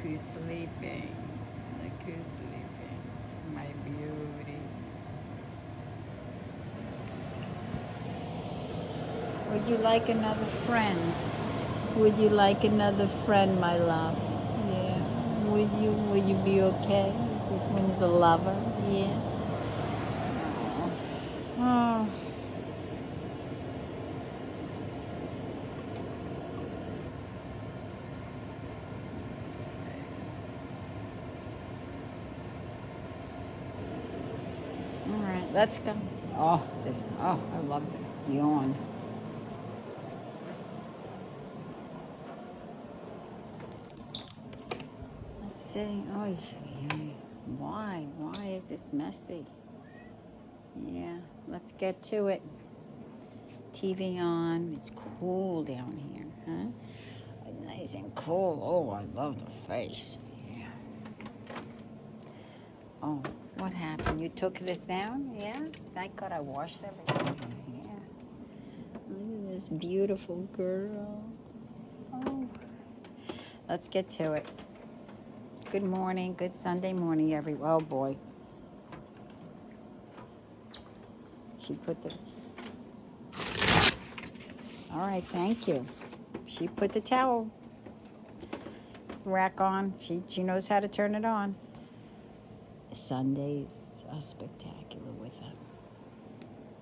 who's sleeping. Look who's sleeping. My beauty. Would you like another friend? Would you like another friend, my love? Yeah. Would you? Would you be okay? This one's a lover. Yeah. Oh. All right, let's go. Oh, this. Oh, I love this yawn. Let's see. Oh, yeah. Why? Why is this messy? Yeah. Let's get to it. TV on. It's cool down here, huh? Nice and cool. Oh, I love the face. Yeah. Oh, what happened? You took this down? Yeah? Thank God I washed everything. Yeah. Look at this beautiful girl. Oh. Let's get to it. Good morning. Good Sunday morning, everyone. Oh, boy. She put the... All right, thank you. She put the towel rack on. She knows how to turn it on. Sundays are spectacular with her.